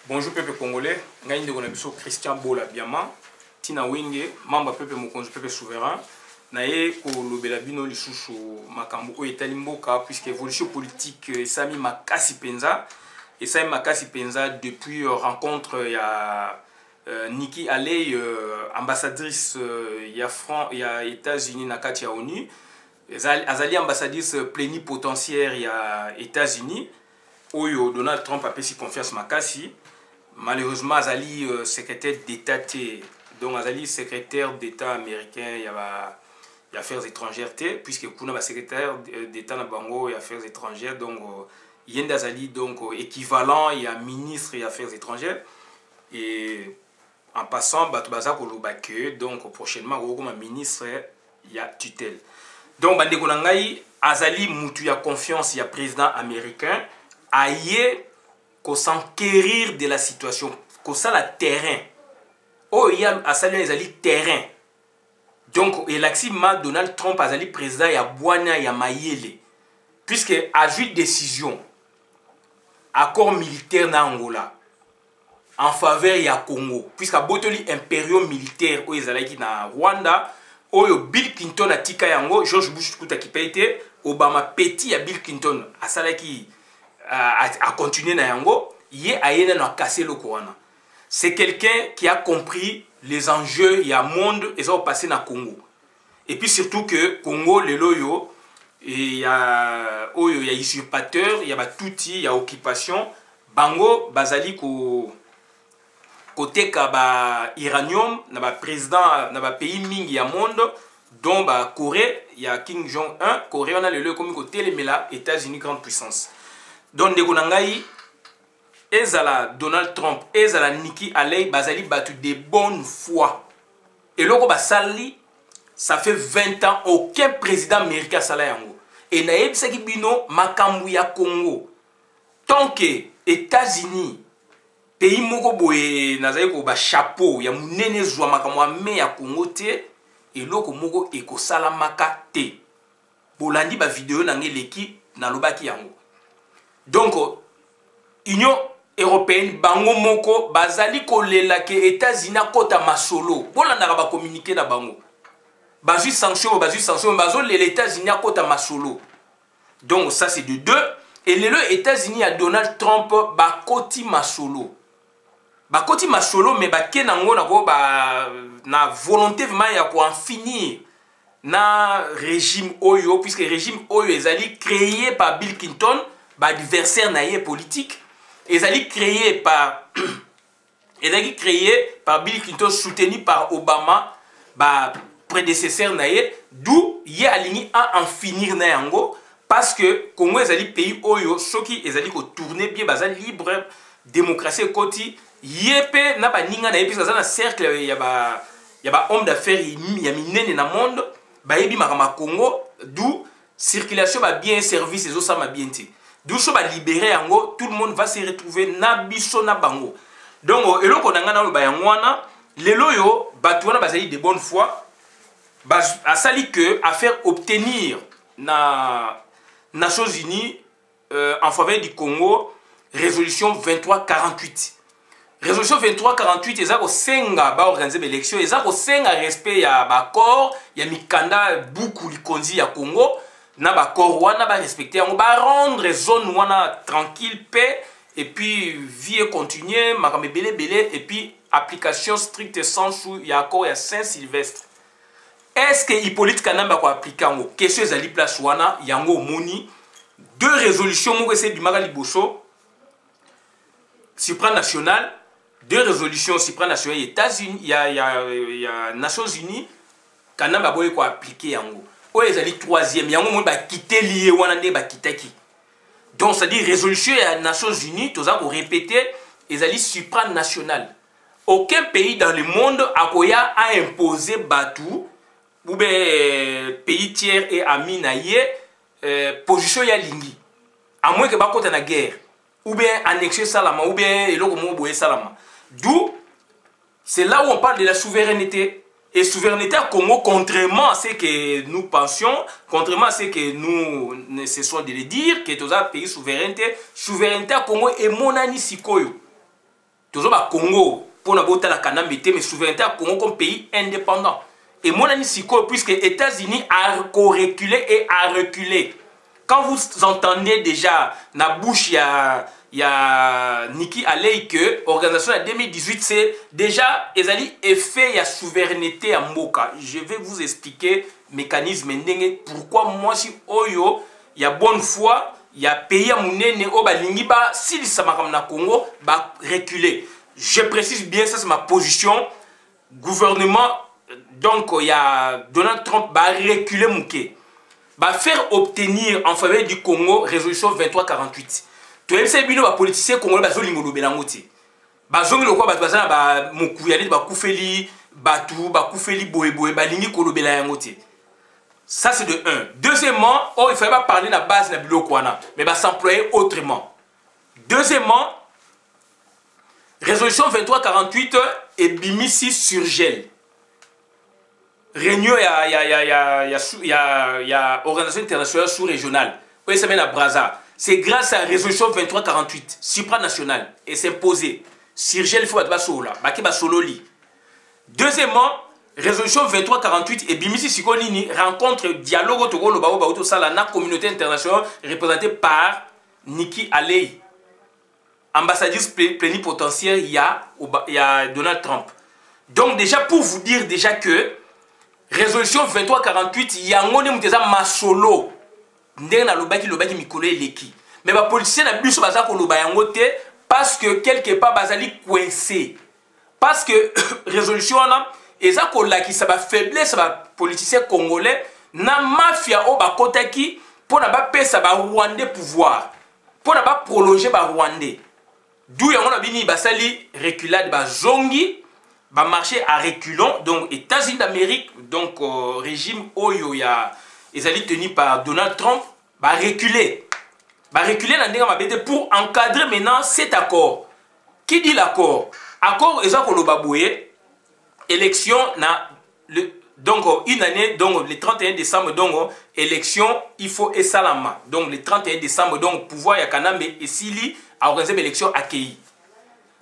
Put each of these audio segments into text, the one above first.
Bonjour peuple congolais, ngai ndeko na biso Christian Bola Biama, tina wenge, membre peuple mokonzi peuple souverain, naye ko lobela bino lisusu makambo o etali mboka puisque évolution politique esami makasi penza, esami makasi penza depuis rencontre ya Nikki Haley, ambassadrice ya États-Unis na kati ya ONU, azali ambassadrice plénipotentiaire ya États-Unis. Oyo Donald Trump a pris confiance makasi. Malheureusement azali secrétaire d'État donc azali secrétaire d'État américain y a affaires étrangères puisque kuna ba secrétaire d'État na bango et affaires étrangères donc yenda azali donc équivalent y a ministre et affaires étrangères et en passant bato baza koloba que donc prochainement comme ministre y a tutelle. Donc bandeko na ngai azali mutu ya confiance ya président américain aye qu'on s'enquérir de la situation, qu'on ça la terrain. Oh, il y a un terrain. Donc, il a Donald Trump azali président ya Bwana ya Mayele. Puisque, à vue décision, accord militaire na Angola, en faveur ya Congo, puisque botoli impériaux militaire au ezalaki na Rwanda, oyo Bill Clinton a tika yango, George Bush kuta ki paye Obama petit ya Bill Clinton a salaki à continuer na yango, yé ayena na casser le Corona. C'est quelqu'un qui a compris les enjeux, il y a monde et ça va passer na Congo. Et puis surtout que Congo le loyo il y a usurpateur, il y a touti, il y a occupation, bango bazali côté ka ba uranium na ba président na ba pays mingi ya monde dont ba Corée, il y a Kim Jong-un, Corée on a le loyo comme côté les mela États-Unis grande puissance. Donc, ezala Donald Trump, ezala Nikki Haley, bazali batu de bonne foi. Et loko basali, ça fait 20 ans, aucun président américain sala yango. Et naïb saki bino makambu ya Congo. Tant que États-Unis, pays moko boye nazali ko ba chapeau ya munene zwa makambu ame ya Congo te, et loko moko eko sala maka te. Bolandi ba vidéo nange leki na lobaki yango. Donc, Union européenne, bango moko, bazali kolela ke États-Unis kota masolo. Bola na ba communiquer na bango. Bazu sanction, bazo les États-Unis kota masolo. Donc ça c'est de deux. Et les États-Unis à Donald Trump ba koti masolo. Ba koti masolo mais ba kenango na ko ba na volonté vraiment ya ko en finir na régime Oyo puisque régime Oyo ezali créé par Bill Clinton. Adversaire naïe politique, ils allaient créé par Bill Clinton, soutenu par Obama, prédécesseur naïe, d'où il y a aligné à en finir naïango, parce que Congo est un pays oyo, ceux qui est allé tourner bien, bazal libre, démocratie côté, yépe n'a pas ninga naïe, puisque dans un cercle il y a homme d'affaires, il y a minene na monde, baébi marama Congo, d'où circulation va bien service, les autres ça m'a bien été. D'où ça va libérer yango, tout le monde va se retrouver na biso na bango. Donc eloko nanga na lo bayangwana, lelo yo batwana bazali de bonne foi, a sali que à faire obtenir na Nations Unies en faveur du Congo résolution 2348. Résolution 2348 ezako senga ba organiser l'élection, ezako senga respect ya ba accord, ya mikanda buku likonzi ya Congo. Na ba korwana ba respecter on ba rendre zone wana tranquille paix et puis vie continuer makame belé et puis application stricte sans sous ya accord ya Saint-Sylvestre. Est-ce que Hippolyte Kanamba ko appliquer ngo question ezali place wana yango moni deux résolutions moko c'est du magali bosso supranational, deux résolutions supranationales États-Unis il y a Nations Unies Kanamba boye ko appliquer yango. Ils allaient troisième, il y a un moment qui quitter lié ou un qui. Donc, ça dit résolution des Nations Unies, tout ça pour répéter, ils allaient supranational. Aucun pays dans le monde a imposé Batou ou bien pays tiers et amis naïe position ya lingi. À moins que Bako ait la guerre ou bien annexer Salama ou bien l'autre Salama. D'où c'est là où on parle de la souveraineté. Et souveraineté à Congo, contrairement à ce que nous pensions, contrairement à ce que nous ne cessons de le dire, que tous les pays souveraineté à Congo est monani sikoyo. toujours ba Congo pour n'aboter la Kanambe, mais souveraineté à Congo comme pays indépendant. Et mon ami Siko, puisque les États-Unis a reculé et a reculé. Quand vous entendez déjà, dans la bouche, il y a Nikki Haley que l'organisation de 2018, c'est déjà, effet, il y a souveraineté à Mboka. Je vais vous expliquer le mécanisme. Pourquoi moi, si Oyo, il y a bonne foi, il y a pays à Mounene, si les Samaram na Congo, reculer. Je précise bien, ça c'est ma position. Gouvernement, donc il y a Donald Trump, reculer Mouké. Faire obtenir en faveur du Congo résolution 2348. Tous les politiciens congolais sont lingolo belangote. Bazongi lokwa bazana ba mokuyali ba kufeli batu ba kufeli boyeboye ba lingi kolobela yangote. Ça c'est de 1. Deuxièmement, il fallait pas parler de la base de la mais s'employer autrement. Deuxièmement, résolution 2348 et Bimissi sur gel. Réunion, il y a organisation internationale sous-régionale. Oui, ça mène à Brazza. C'est grâce à la résolution 2348, supranationale, et c'est imposé. Surgel, il faut être solo. Deuxièmement, résolution 2348 et Bimissi Sikonini rencontre dialogue au la communauté internationale représentée par Nikki Haley, ambassadrice plénipotentiaire, il y a Donald Trump. Donc déjà, pour vous dire déjà que résolution 2348, il y a un masolo. Mais les politiciens n'ont pas parce que quelque part, ils sont coincés. Parce que résolution, qui ça va faiblesse, ça va politiciens congolais, na mafia au bakotaki pour ne pas payer ça va Rwandais pouvoir. Pour ne pas prolonger ba Rwandais. D'où il y a un basali reculade ba zongi. Ba marché à reculons, donc États-Unis d'Amérique, donc régime Oyo, ils allaient tenus par Donald Trump, va reculer. Va reculer pour encadrer maintenant cet accord. Qui dit l'accord? Accord, ils ont baboué, élection, donc une année, donc le 31 décembre, donc élection, il faut et Salama. Donc le 31 décembre, donc pouvoir Yakanambe et Sili a organisé l'élection accueillie.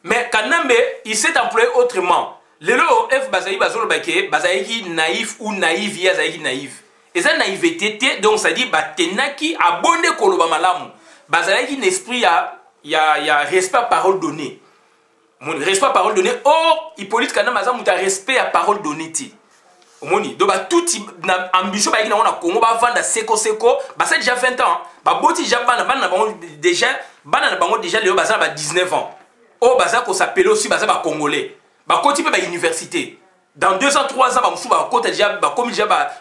Mais Kanambe, il s'est employé autrement. Le F Bazaï Bazolo Bake, Bazaïki naïf ou naïf, Yazaïki naïf. Et ça naïveté, donc ça dit Batenaki abonné Koloba Malamu. Bazaïki n'esprit, il y a respect à parole donnée. Mon respect à parole donnée, or, Hippolyte Kanam Mazam a respect à parole donnée. Donc, tout ambition, on a Congo, va vendre Seko Seko, ça déjà 20 ans. Boti déjà, déjà, le Bazan a 19 ans. Oh, Bazan, qu'on s'appelle aussi Bazan Congolais. Bah côté ba université dans 2 ans 3 ans ba musu ba côté déjà ba comme déjà ba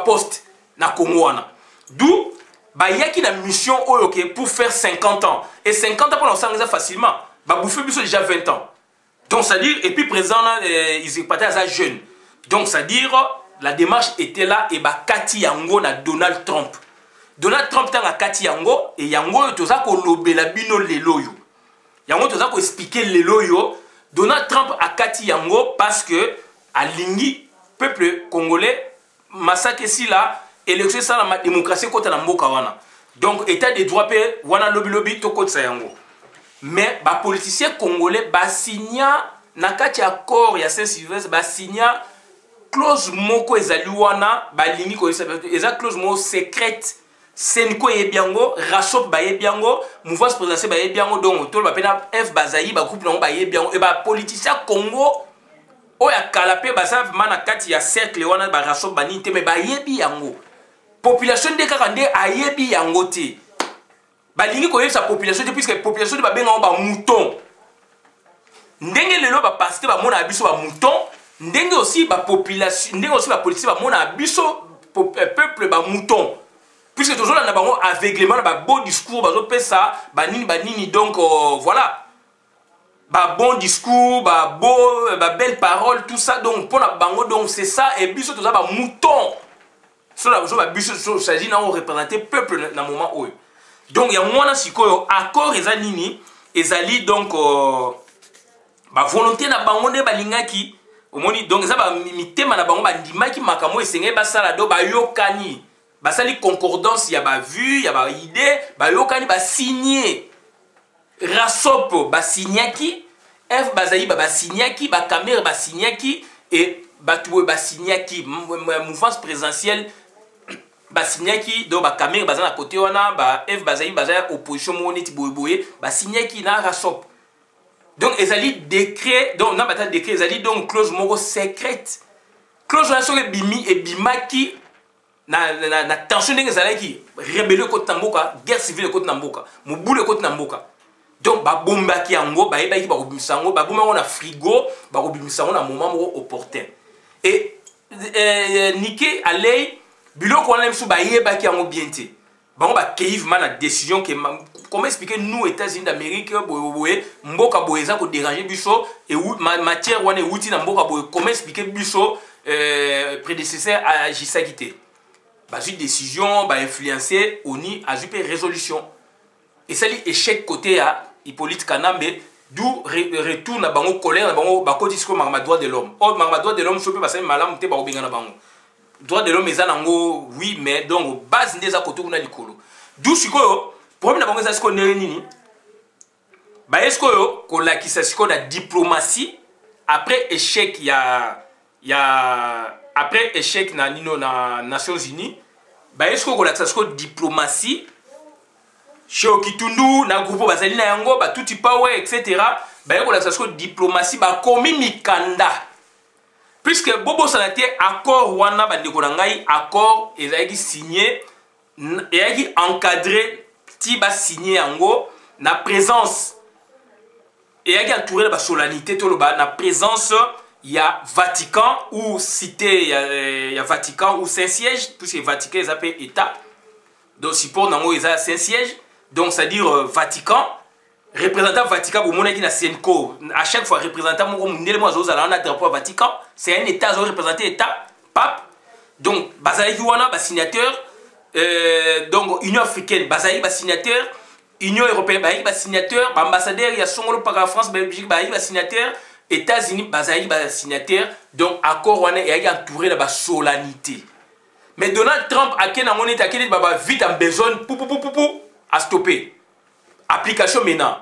poste na Congo wana d'où ba yaki na mission OK pour faire 50 ans et 50 ans pour l'ensemble facilement ba bouffer biso déjà 20 ans donc ça dire et puis présent là ils étaient à jeune donc ça dire la démarche était là et ba kati yango na Donald Trump tanga kati yango et yango toza ko lobela bino lelo yo yango toza ko expliquer lelo yo Donald Trump a kati yango parce que à lingi peuple congolais massacre si là élection ça la démocratie côté na mboka wana donc état des droits pe wana lobby to côté yango mais ba politicien congolais ba signa na kati accord ya Saint-Sylvestre ba signa clause moko ezali wana ba lingi ko eza clause moko secrète Senko yebiango, Rasop ba yebiango, mouvance présidentielle ba yebiango donc tout le bapena F Bazaï ba groupe non ba yebiango et ba politicien Congo o ya kalapé ba ça mana kati ya cercle wana ba Rasop ba nité mais ba yebiango. Population de kakande a yebiango té. Ba lingi ko sa population puisque population de ba benga ba mouton. Ndenge lelo ba pasteur ba mona biso ba mouton, ndenge aussi ba population, ndenge aussi ba politicien ba mona biso peuple ba mouton. Puisque toujours là, on a un aveuglement, un beau discours, un nini, donc voilà. Un bon discours, une belle parole, tout ça. Donc, pour la bango, donc c'est ça. Et puis, tout ça, un mouton. Il s'agit de représenter le peuple dans le moment où. Donc, il y a un accord, et donc, volonté na bango de balingaki. Donc, ça va mitema na bango, bandimaki makamo, et c'est un yokani. Basali concordance, il y a ba vue, il y a ba idée, ba yokani ba signé. Rasop ba signaki F bazali ba signaki ba caméra ba signaki et batoué ba signaki mouvance présidentielle ba signaki donc ba caméra bazana côté wana ba F bazali bazali opposition moniti boyeboye ba signaki na rasop. Donc ezali décret donc na bata décret ezali donc clause moko secrète. Clause wana so bimi et bimaki na tension ndenge ezalaki rébellion côté namboka guerre civile côté namboka mobule côté namboka. Donc babombaki yango bayebaki bakobimisa yango babomaki na frigo bakobimisa yango na moment moko opportun et Nike alei biloko wana biso bayebaki yango bien te bango bakeyivement na décision que comment expliquer nous États-Unis d'Amérique boye mboka boye eza kodéranger biso et matière wana euti na mboka boye comment expliquer biso prédécesseur agisaki te bazwi décision bainfluencer oni azwi pe résolution et ça échec côté à Hippolyte Kanambe d'où retourne na bango colère na bango bakoti siko ma droit de l'homme oh ma droit de l'homme so pe basali malamu te ba obenga na bango droit de l'homme eza nango oui mais donc base ndeza koto kuna likolo d'où siko problème na bango eza siko nini ba esko yo ko lakisa siko na diplomatie après échec après échec na nino na Nations Unies ba esko ko lakisa siko diplomatie chez Kitundu na groupe bazali na yango ba tuti power etc. ba yeko la sako diplomatie ba komi mikanda puisque bobo sanate accord wana ba ndeko na ngai accord ezaki signé ezaki encadré ti ba signé yango na présence ezaki entouré ba solennité to ba na présence ya Vatican ou cité ya Vatican ou Saint-Siège puisque Vatican ils appellent état donc support nango eza Saint-Siège. Donc, c'est-à-dire Vatican, représentant Vatican, vous monnaie qui na Senko, à chaque fois représentant un drapeau Vatican, c'est un État, représenté État, pape. Donc, Bazali Wana, signateur, donc Union africaine, Bazali signateur, Union européenne, Bazali signateur, ambassadeur, il y a Songolo par France, Belgique, Bazali signateur, États-Unis, Bazali signataire, donc accord Wana est entouré de la solennité. Mais Donald Trump, à quel moment il a vite en besoin, à stopper. Application maintenant.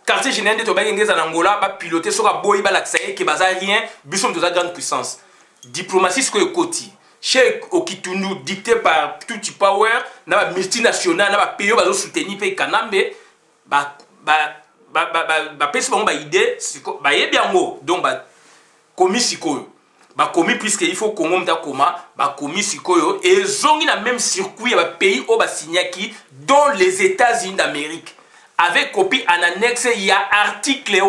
Quartier général de Tobago en Angola va piloter sur la boïba l'accès qui base rien, bisom de la grande puissance. Diplomatie ce que côté. Chez Okitundu dicté par tout power, na multinational, na pays va soutenir pays Kanambe, pèse ba idée, ba yé bien mot. Donc ba commis sikoyo. Ba commis puisque il faut Congo mta koma, ba commis sikoyo et zongi na même circuit ba pays au ba signaki dont les États-Unis d'Amérique. Avec copie en annexe, il y a article 1.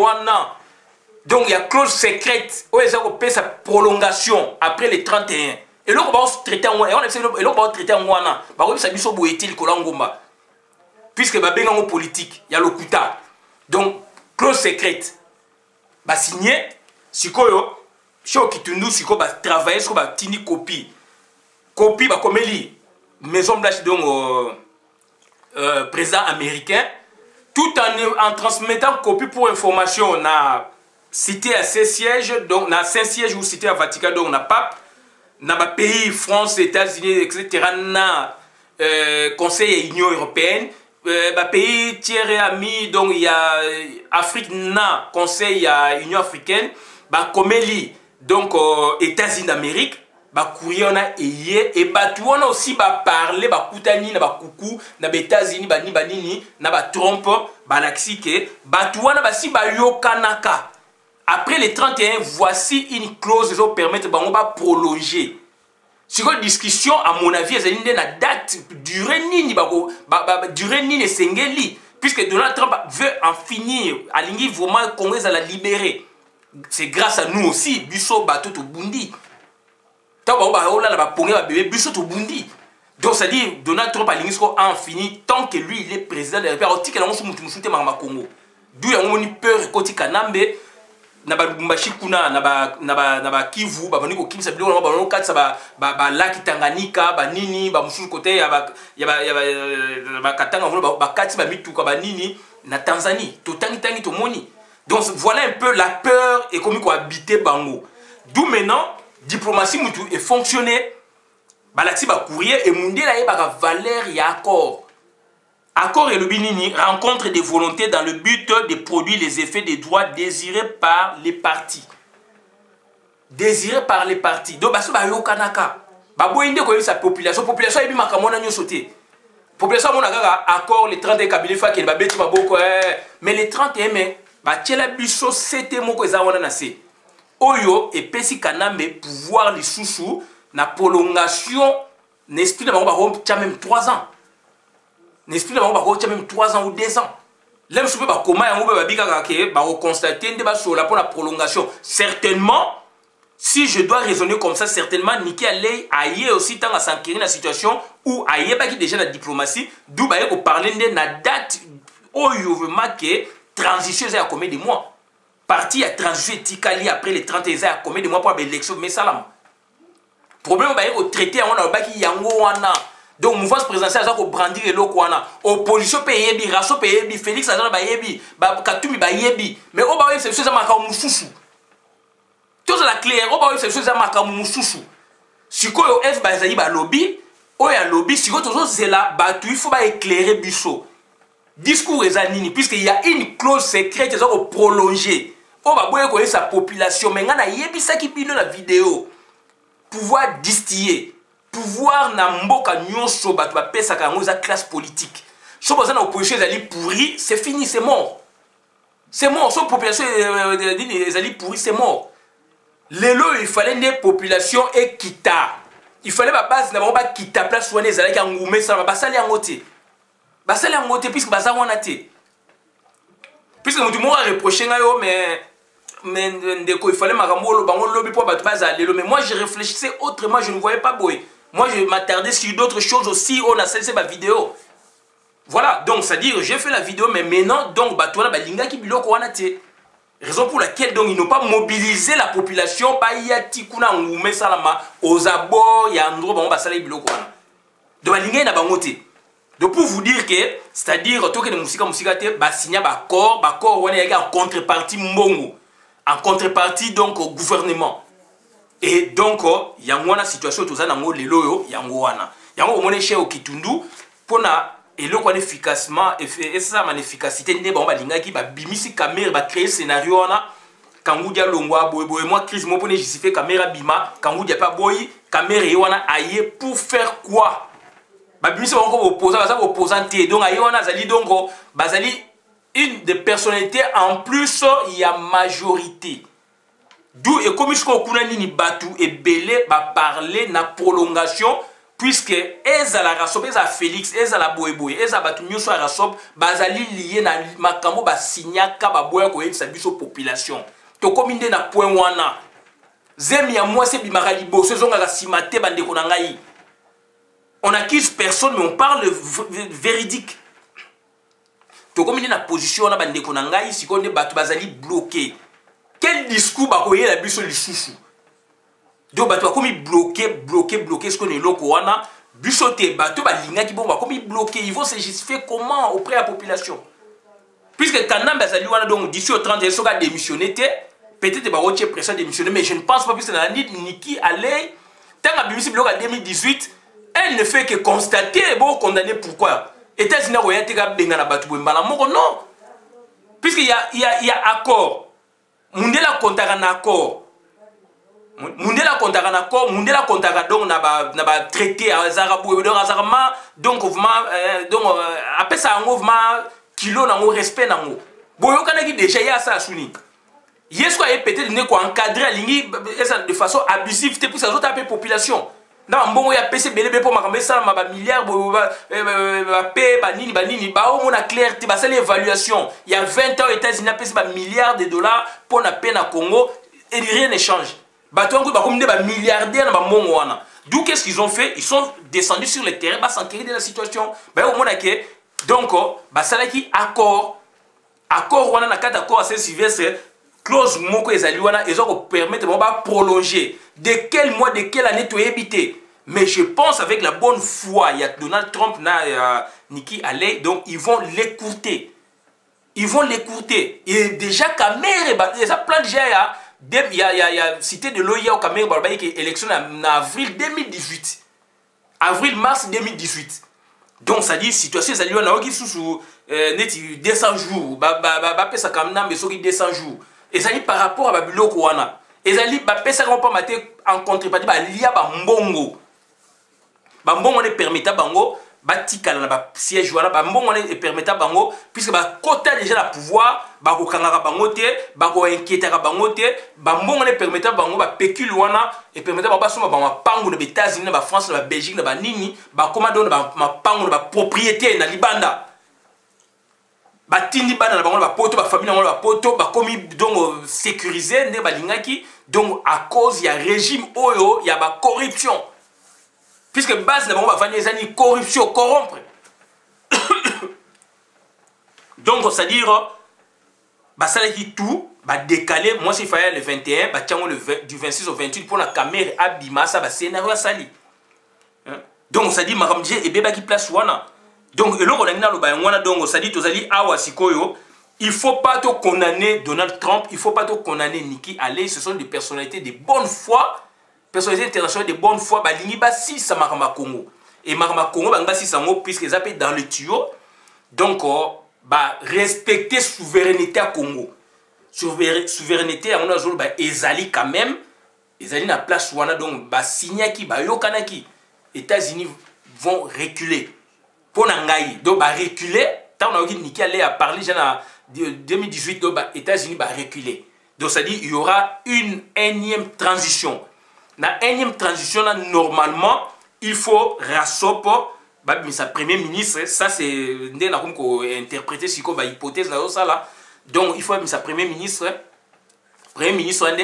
Donc il y a clause secrète où ils ont sa prolongation après les 31. Et là on va traiter en wana, et là on va traiter en wana. Ba ko bisa biso boyetil kolangomba. Puisque ba benga ngo politique, il y a le kuta. Donc clause secrète. Ba signé sikoyo chez Kitundu siko ba travailler sur ba tini copie. Copie ba komeli Maison Blanche donc président américain tout en transmettant copie pour information na cité à Saint-Siège donc na Saint-Siège ou cité à Vatican donc na pape na ba pays France États-Unis etc. na conseil et Union européenne ba pays tiers et amis donc il y a Afrique na conseil à Union africaine ba komeli donc États-Unis d'Amérique ba courrier on a et ba tout on a aussi ba parler ba kutani na ba kuku na ba États-Unis ba ni ba nini na ba Trump ba laxike ba tout on a ba si ba yokanaka après les 31 voici une clause qui permet ba on va prolonger sur une discussion à mon avis c'est une na date durée nini ba durée nini sengeli puisque Donald Trump veut en finir alingi vraiment Congrès à la libérer. C'est grâce à nous aussi, Bisso bateau to Bundi. Donc ça dit Donald Trump a en fini tant que lui il est président de la République. D'où il y a une peur côté Kanambe, na ba Lubumbashi kuna na ba Kivu, ba baniko kimsa bilo ba banoko katsa ba laki Tanganyika, ba nini, ba mususu côté ya ba Katanga ba kati ba mituka ba nini na Tanzanie, to tangi to moni. Donc voilà un peu la peur et comment habiter Bango. D'où maintenant, diplomatie est fonctionné. Balati ba courrier et mundi la ba valeur ya accord. Accord et le Binini rencontre des volontés dans le but de produire les effets des droits désirés par les partis. Désirés par les partis. Donc, parce que bah yo kanaka, bah boyinde ko sa population ebi makamona nyo sauté. Population mon accord les 30 Kabila fa ken ba beti ba boko mais les 31 mai ba tchela biso c'était moko ezawana na se. Oyo et pesi kanambe pouvoir les sous na prolongation n'esprit na bango ba même 3 ans. N'esprit na bango ba même 3 ans ou 2 ans. L'aime soupe ba comment yango ba bika ka ke ba reconstater nde ba sur la pour la prolongation. Certainement si je dois raisonner comme ça, certainement Niki allait aille aussi tant à s'enquérir la situation où aille pas qui déjà la diplomatie, d'où bah pour parler de la date où il vraiment que transition à combien de mois. Parti à transition Tikali après les 30 ans à combien de mois pour l'élection mais salam. Problème bah au traité on a pas qui yango wana. Donc mouvance présidentielle ça ko brandir eloko wana. Opposition paye bi, raso paye bi, Félix Azana ba yebi, ba Katumi ba yebi. Mais au bah c'est chose à maka mususu. Tout ça la claire, on va faire chose à makamu mususu. Si quoi au F bazali ba lobby, o ya lobby, si quoi toujours c'est là, bah il faut pas éclairer biso. Discours ezanini puisque il y a une clause secrète qui va prolonger. On va boire connaître sa population, mais ngana yebi ça qui pino la vidéo. Pouvoir distiller, pouvoir na mboka nyonso ba tu ba pesa ka ngoza classe politique. So bazana opposition ezali pourri, c'est fini, c'est mort. C'est mort, so population ezali pourri, c'est mort. Lelo, il fallait une population équitable. Il fallait la base n'a pas quitter place où les alliés ont goumé ça va saler en côté. Va saler en côté puisque baza on a été. Puisque nous devons reprocher mais il fallait maramolo bango lobby pour battre base lelo mais moi je réfléchissais autrement, je ne voyais pas boy. Moi je m'attardais sur d'autres choses aussi, on a cessé ma vidéo. Voilà, donc ça dit j'ai fait la vidéo mais maintenant donc batouana balinga qui biloko wana té. Raison pour laquelle donc ils n'ont pas mobilisé la population ba yati kuna ngume salama aux abords ya ndro bango basala biloko wana. Donc balinga na bangote. Donc pour vous dire que c'est-à-dire toke de musika te ba signa ba corps wana ya en contrepartie mbongo. En contrepartie donc au gouvernement. Et donc yango wana situation toza nango lelo yo yango wana. Yango omone chez au Kitundu pona et le quoi efficacement et ça man efficacité ne ba balinga ki ba bimisi caméra ba créer scénario wana kangudia longwa boy moi crise mo pone justifier caméra bima kangudia pas boy caméra y wana aye pour faire quoi ba bimisi ba ko opposant donc aye wana zali donc bazali une des personnalités en plus il y a majorité d'où et comme ce qu'on a ni batu et belé ba parler na prolongation puisque ezala rasob eza Félix ezala boyeboy eza batu nyoso rasob bazali lié na makambo ba signaka ba boya ko yebisa biso population to kominde na point wana zemi ya moi c'est bimaka liboso zonga ka simate bande ko na ngai on accuse personne mais on parle véridique to kominde na position na bande ko na ngai sikonde batu bazali bloqué quel discours ba ko yela biso lisusu. Donc bato comme bloqué ce qu'on est loko wana bisoté bato balinga ki bomba comme bloqué ils vont se justifier comment auprès de la population puisque Kanamba zali wana donc d'ici au 30 so ga démissionner peut-être ba roche pression démissionner mais je ne pense pas puisque na Niki allait tant à BBC bloc en 2018 elle ne fait que constater bon condamner pourquoi États-Unis royauté ga benga na bato bombala moko non puisque il y a accord mundela kontaka na accord Mundela kontaka na corps, mundela kontaka donc na ba traité à Zarabou donc azarma donc après ça en mouvement kilo na mo respect na mo. Boyo kana ki déjà ya ça suni. Yes quoi peut-être ne ko encadrer lingi de façon abusive pour ça autres appel population. Na mbongo ya PC belebe pour makambe ça ma milliard ba paix banini ba au mona clarté ba ça l'évaluation. Il y a 20 ans aux États-Unis a payé ba milliards de dollars pour na paix na Congo et rien ne change. Milliardaires d'où qu'est-ce qu'ils ont fait? Ils sont descendus sur le terrain pour s'enquérir de la situation. Donc, qui accord on a quatre accords assez Sylvestre clause moko ezaliwana ils ont permettre de prolonger de quel mois de quelle année tu es habité. Mais je pense avec la bonne foi il y a Donald Trump na Nikki Haley donc ils vont l'écourter. Ils vont l'écourter. Et déjà caméra ça plan déjà il y a cité de l'OIA au Cameroun qui est élection en avril 2018. Avril-mars 2018. donc ça dit situation ezali wana oki susu neti 200 jours bapesa kamna mais soki 200 jours ezali par rapport à babiloko wana ezali bapesa ko pa mate en contrepartie balia bambongo bambongo ne permettra bango batikala na ba siège wana bambongo ne permettra bango puisque ba kota déjà la pouvoir bako kangaka bango te bako inquiétaka bango te bambongo ne permettra bango ba pécule wana et permettra ba basoma ba mapango na États-Unis na ba France na ba Belgique na ba nini ba komando na ba mapango na ba propriété na libanda batindi bana na bango ba poto ba famille na bango ba poto ba komi donc sécurisé ne balingaki donc à cause ya régime oyo ya ba corruption puisque base na bango ba fani ezani corruption corrompre donc c'est-à-dire ba salaki tout ba décaler moi s'il fallait le 21 ba tiango du 26 au 28 pour la caméra abima ça ba scénario sali donc ça dit makamdje et beba ki place wana donc eloko na lo ba wana donc ça dit tozali awa sikoyo il faut pas te condamner Donald Trump, il faut pas te condamner Nikki Haley, ce sont des personnalités de bonne foi, personnalités internationales de bonne foi, balingi ba si sa Makama Congo. Et Makama Congo ba si sa mo puisque ça peut dans le tuyau. Donc ba respecter souveraineté à Congo. Souveraineté on a zolo ba ezali quand même, ezali na place wana donc ba signaki ba yokanaki. États-Unis vont reculer. Pour nangai, donc ba reculer, tant on a dit Nikki Haley a parlé déjà 2018, les États-Unis vont reculer. Donc, ça dit qu'il y aura une énième transition. Dans la énième transition, normalement, il faut rassopo, sa premier ministre, ça c'est interprété si comme hypothèse là. Donc, il faut sa premier ministre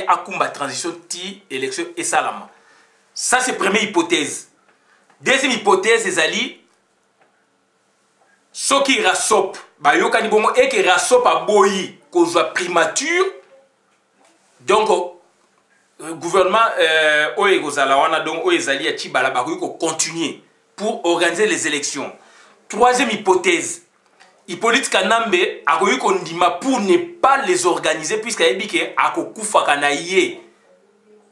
a kumba transition ti élection et salama. Ça c'est première hypothèse. Deuxième hypothèse, c'est ali ce qui rassope, yoka ni bongo et qui rassope à boyi kozwa primature. Donc gouvernement oye kozala wana donc oye ezali ya chibala ba ko continuer pour organiser les élections. Troisième hypothèse, Hippolyte Kanambe akoyi ko ndima pour ne pas les organiser puisque ayebike akokufa kana ye.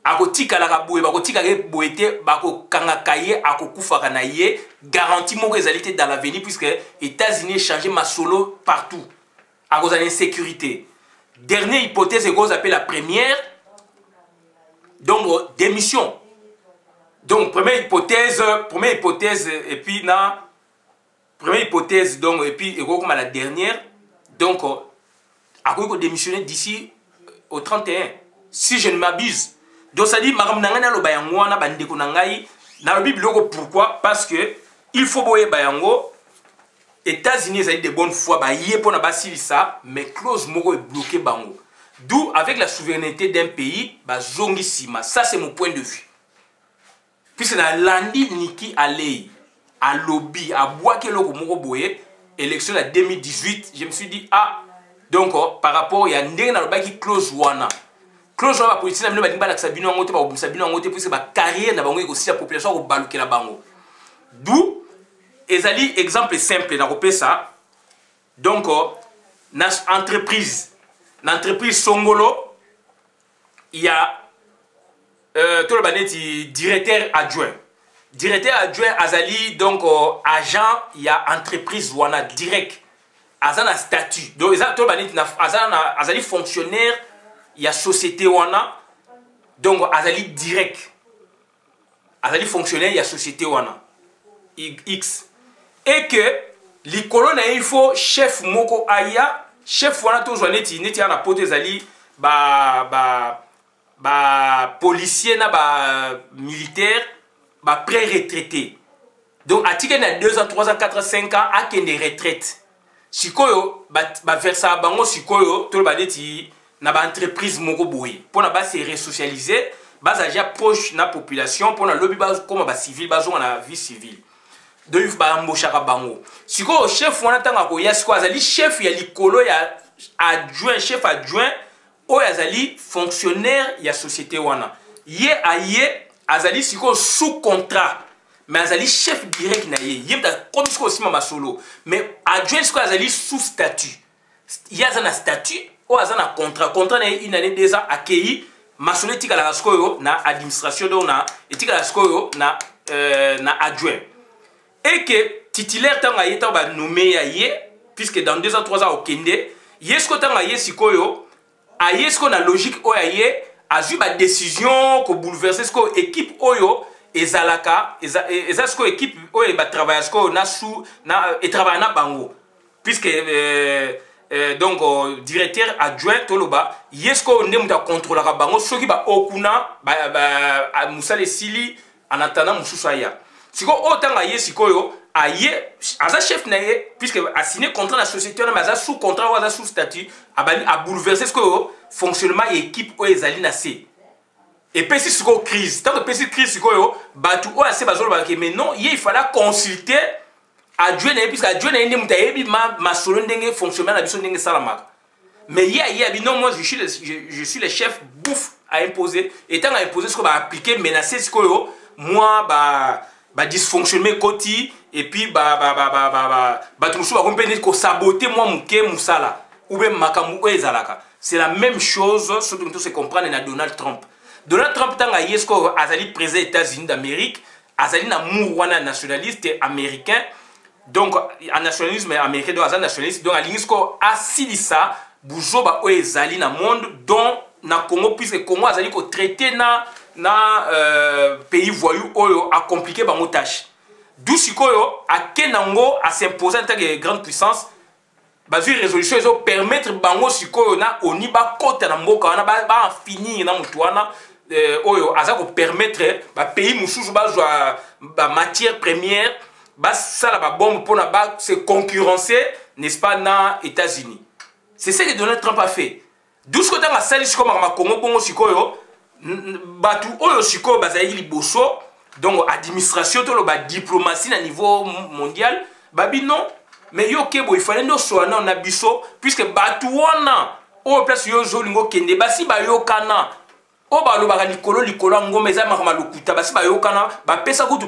Akotika la kaboué, bakotika ke boete, bako kangakaye, akokufa kana ye, garantie mon réalité dans l'avenir puisque États-Unis changé ma solo partout à cause de l'insécurité. Dernière hypothèse que vous appelez la première, donc démission. Donc première hypothèse et puis na première hypothèse donc et puis comme la dernière donc à quoi démissionner d'ici au 31 si je ne m'abuse. Donc ça dit maram nangana lo bayango na bandeko nangai na bible pourquoi parce que il faut boyer bayango États-Unis ça dit de bonne foi ba yé pona basilisa mais clause moko est bloqué bango. D'où avec la souveraineté d'un pays ba zongi sima. Ça c'est mon point de vue. Puisque na landi Nikki Haley à lobby à boire que loko moko boyer élection de 2018 je me suis dit ah donc par rapport il y a ndenge na loba ki clause wana. Clause la politique na bino ba sabino ngote ba sabino ngote puisque ba carrière na bango aussi la population ko baluke la bango. D'où ezali exemple simple na kopesa donc na entreprise Songolo il y a tout le baneti directeur adjoint azali donc agent il y a entreprise wana direct azana statut donc tout le baneti azali fonctionnaire il y a société wana donc azali direct azali fonctionnaire il y a société wana X et que likolo na il faut chef moko aya chef wana to neti ana poto ezali ba policier na ba militaire ba pré-retraité donc atike na 2 ans 3 ans 4 ans 5 ans akende retraite sikoyo ba versa bango sikoyo to ba neti na ba entreprise moko boye pona ba se resocialiser ba aja proche na population pona lobby ba comme ba civil ba zo na vie civile donc il faut ba mboshaka bango sikoyo chef wana tanga ko ya sikoyo azali chef ya likolo ya adjoint chef adjoint o azali fonctionnaire ya société wana ye aye azali sikoyo sous contrat mais azali chef direct na ye mta comme sikoyo sima masolo mais adjoint sikoyo azali sous statut ya za na statut o azana contrat na une année 2 ans accueilli masolo etikala sikoyo na administration donc na etikala sikoyo na adjoint et que titulaire tanga ye ta ba nommé ya ye puisque dans 2 ans 3 ans au Kende yesko tanga ye sikoyo a yesko na logique oya ye azui ba décision ko bouleverser sko équipe oyo ezalaka ezasko équipe oyo ba travailler sko na sous na et travailler na bango puisque donc directeur adjoint toloba yesko nde muta contrôler ka bango soki ba okuna ba musale sili en attendant mususu aya siko otanga ye sikoyo aye aza chef na ye puisque a signé contrat na société na aza sous contrat ou aza sous statut a bouleverser ce que fonctionnement équipe o ezali na C et puis si siko crise tant que pesi crise sikoyo batu o assez bazolo ba mais non il fallait consulter adjoint na puisque adjoint na ndemu tayebi ma solo ndenge fonctionnement na biso ndenge salamaka mais il non moi je suis le chef bouffe à imposer et tant à imposer ce qu'on va appliquer menacer ce que moi bah dysfonctionner côté et puis tout ça va comprendre que saboter moi muke musala ou bien makamu ezalaka c'est la même chose surtout tout se comprendre na Donald Trump tant à yesko azali président des États-Unis d'Amérique azali na mourwana nationaliste américain donc en nationalisme américain donc azali nationaliste donc alingisko asilisa buzoba o ezali na monde dont na Congo puisque Congo azali ko traiter na pays voyou oyo a compliqué bango tâche d'où sikoyo a kenango a s'imposer en tant que grande puissance bazu résolution ezo permettre bango sikoyo na oni ba kota na mboka wana ba finir na mutuana oyo azako permettre ba pays mususu bazwa ba matière première ba sala ba bombe pona ba se concurrencer n'est-ce pas na États-Unis. C'est ce que Donald Trump a fait. D'où ce que dans la salle comme ma Congo bongo sikoyo batu oyo sikoyo bazali liboso donc administration to lo ba diplomatie na niveau mondial babi non mais yo kebo il fallait no so na biso puisque batu wana o place yo zolingo kende basi ba yo kana o ba lo ba likolo ngombe za makama lokuta basi ba yo kana ba pesa ko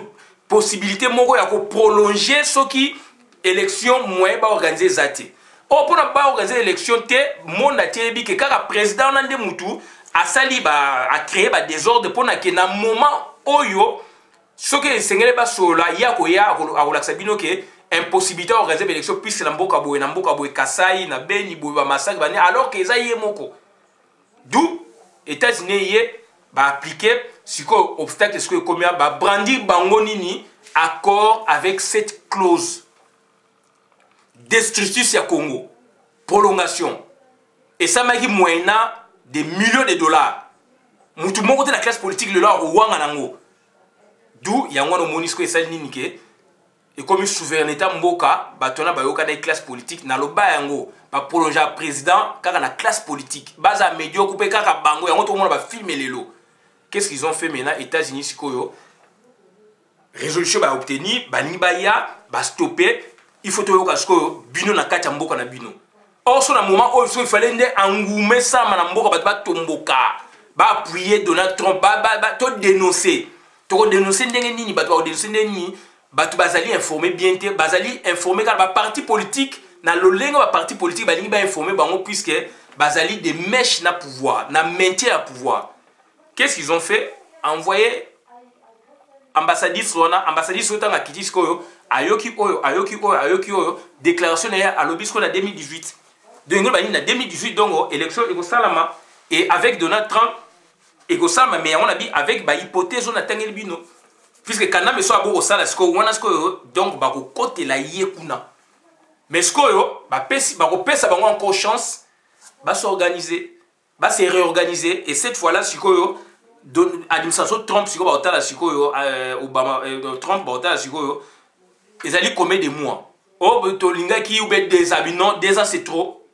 possibilité moko ya ko prolonger soki élection moyen ba organiser zate o pona ba organiser élection te monde atebi ke kaka président na nde mutu asali ba a créer ba désordre pona ke na moment oyo soki sengele ba sola ya ko laksa bino ke impossibilité organiser élection puisque na mboka boye Kasai na Beni boye ba massacre bani alors que ezaye moko d'où États-Unis ye ba appliquer siko obstacle ce que combien ba brandir bango nini accord avec cette clause destructrice ya Congo prolongation et ça m'a dit moyennant des millions de dollars mutu moko te na classe politique le loi wanga nango d'où yango no monisco esali nini ke et comme souveraineté mboka batona bayoka na classe politique na loba yango ba prolonger président kaka na classe politique baza médiocre pe kaka bango yango tout le monde va filmer lelo. Qu'est-ce qu'ils ont fait maintenant États-Unis sikoyo résolution ba obtenir baningi baya ba stopper il faut toyoka sikoyo bino na kati ya mboka na bino or so na moment où il fallait nde angume ça na mboka ba tomboka ba appuyer Donald Trump ba to dénoncer ndenge nini ba to dénoncer nini batu bazali informé bien te bazali informé car ba parti politique na lolengo ba parti politique balingi ba informé bango puisque bazali des mèches na pouvoir na maintien à pouvoir. Qu'est-ce qu'ils ont fait? Envoyer ambassadrice tanga kiti koyo ayoki oyo déclaration à l'obispo na 2018 donc na 2018 donc élection ego salama et avec Donald Trump ego salama mais on a dit avec ba hypothèse on a tangeli bino puisque kana meso abo au sala sko wana sko donc ba ko côté la yekuna mais sko yo ba pesi ba ko pesa bango encore chance ba s'organiser ba se réorganiser et cette fois là sikoyo administration Trump sikoyo ba otala sikoyo Obama Trump ba otala sikoyo ezali combien de mois oh to linga ki ou bet des habitants 2 ans c'est trop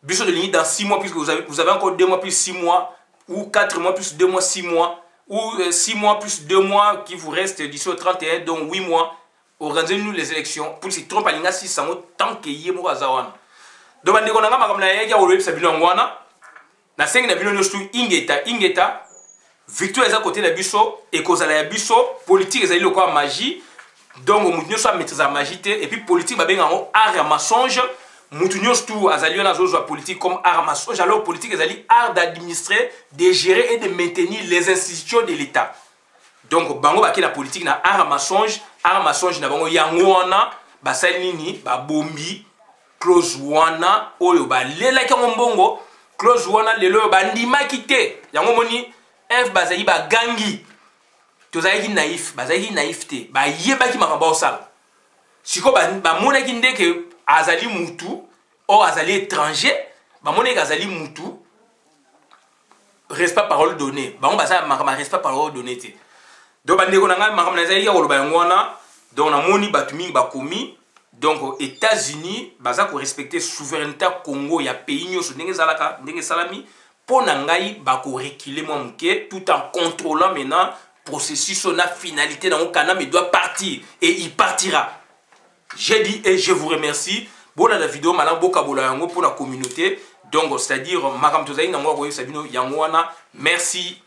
biso de ligne dans 6 mois puisque vous avez encore 2 mois plus 6 mois ou 4 mois plus 2 mois 6 mois ou 6 mois plus 2 mois qui vous reste d'ici au 31 donc 8 mois organisez-nous les élections pour si Trump alinga 600 tant que yemo azawana donc ndeko nanga makamna yaki au website bino ngwana na 5 na bino nostu ingeta victoire eza côté na biso et kozala ya biso politique ezali lokwa magie donc mutu nyonso maîtrise la magie et puis politique babenga ngo art ya mensonge mutu nyonso tout azali na zozo politique comme art mensonge alors politique ezali art d'administrer de gérer et de maintenir les institutions de l'état donc bango baki la politique na art mensonge na bango yango wana basali nini babombi clause wana oyo balelaki yango mbongo clause wana lelo oyo bandimaki te yango moni f bazali bagangi tozalaki naïf te bayebaki makambo osala sikoyo bamonaki ndeke azali mutu o azali étranger bamonaki azali mutu respect parole donnée bango basala makambo respect parole donnée te donc bandeko na ngai makambo nazalaki ya koloba yango wana donc namoni bato mingi bakomi donc États-Unis baza ko respecter souveraineté Congo ya pays nyonso ndenge ezalaka ndenge esalami mpo na ngai bako reculer mwa moke tout en contrôlant maintenant processus na finalité dans Kanam il doit partir et il partira. J'ai dit et je vous remercie. Bon la vidéo malam boka bola yango pour la communauté donc c'est-à-dire makam tozali na ngwa boye sabino yango wana merci.